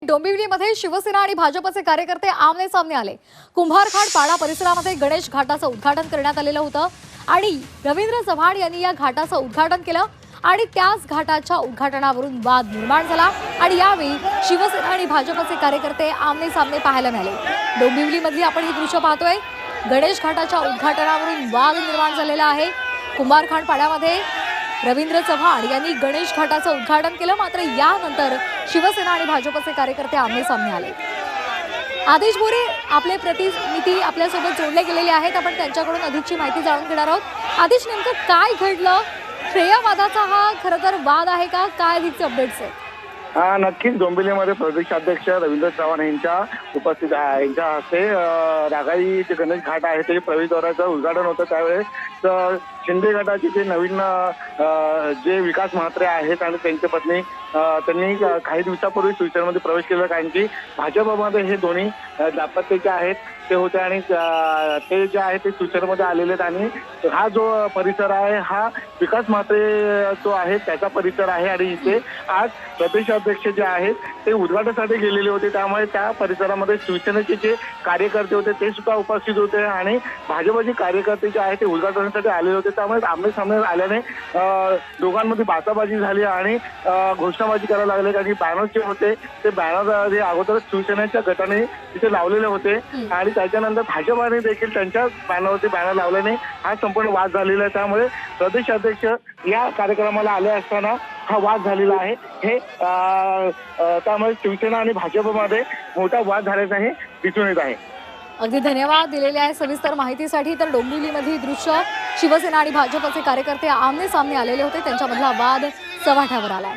डोंबिवलीमध्ये शिवसेना आणि भाजपचे कार्यकर्ते आमने सामने आले। कुंभारखाड पाडा परिसरामध्ये गणेश घाटाचं उद्घाटन करण्यात आलेलं होतं आणि रवींद्र चव्हाण यांनी या घाटाचं उद्घाटन केलं आणि त्याच घाटाच्या उद्घाटनावरून वाद निर्माण झाला आणि यावेळी शिवसेना आणि भाजपचे कार्यकर्ते आमने सामने पाहायला मिळाले। डोंबिवलीमधली आपण ही दृश्य पाहतोय। गणेश घाटाच्या उद्घाटनावरून वाद निर्माण झालेला आहे। कुंभारखाड पाड्यामध्ये रवींद्र चव्हाण यांनी गणेश घाटाचं उद्घाटन केलं, मात्र यानंतर शिवसेना आणि भाजपचे कार्यकर्ते आमने सामने आले। आदेश बोरे आपले प्रतिनिधी आपल्यासोबत जोडले गेलेले आहेत। आपण त्यांच्याकडून अधिकची माहिती जाणून घेणार आहोत। आदेश, नेमकं काय घडलं? श्रेयवादाचा हा खरं तर वाद आहे का? काय अधिकचे अपडेट्स आहेत? नक्कीच डोंबिवलीमध्ये प्रदेशाध्यक्ष रवींद्र चव्हाण यांच्या उपस्थित यांच्या हस्ते रागाई जे गणेश घाट आहे ते प्रवेशद्वाराचं उद्घाटन होतं। त्यावेळेस शिंदे गटाचे जे नवीन जे विकास म्हात्रे आहेत आणि त्यांची पत्नी त्यांनी काही दिवसापूर्वी शिवसेनेमध्ये प्रवेश केला, कारण की भाजपमध्ये हे दोन्ही दाम्पत्याचे आहेत ते होते आणि ते जे आहे ते शिवसेनेमध्ये आलेले आहेत आणि हा जो परिसर आहे हा विकास म्हात्रे जो आहे त्याचा परिसर आहे आणि इथे आज प्रदेशाध्यक्ष जे आहेत ते उद्घाटनासाठी गेलेले होते। त्यामुळे त्या परिसरामध्ये शिवसेनेचे जे कार्यकर्ते होते ते सुद्धा उपस्थित होते आणि भाजपचे कार्यकर्ते जे आहेत ते उद्घाटनासाठी आलेले होते। त्यामुळे आमने सामने आल्याने दोघांमध्ये बाचाबाची झाली आणि घोषणाबाजी करायला लागले, कारण की बॅनर जे होते ते बॅनर जे अगोदरच शिवसेनेच्या गटाने तिथे लावलेले होते आणि त्याच्यानंतर भाजपाने देखील त्यांच्या बॅनरवरती बॅनर लावल्याने हा संपूर्ण वाद झालेला आहे। त्यामुळे प्रदेशाध्यक्ष या कार्यक्रमाला आले असताना हा वाद झालेला आहे। हे त्यामुळे शिवसेना आणि भाजपमध्ये मोठा वाद झाल्याचं हे दिसून येत आहे। अगदी धन्यवाद दिलेल्या आहे सविस्तर माहितीसाठी। तर डोंबिवलीमधली दृश्य शिवसेना आणि भाजपचे कार्यकर्ते आमने सामने आलेले होते, त्यांच्यामधला वाद चव्हाट्यावर आला।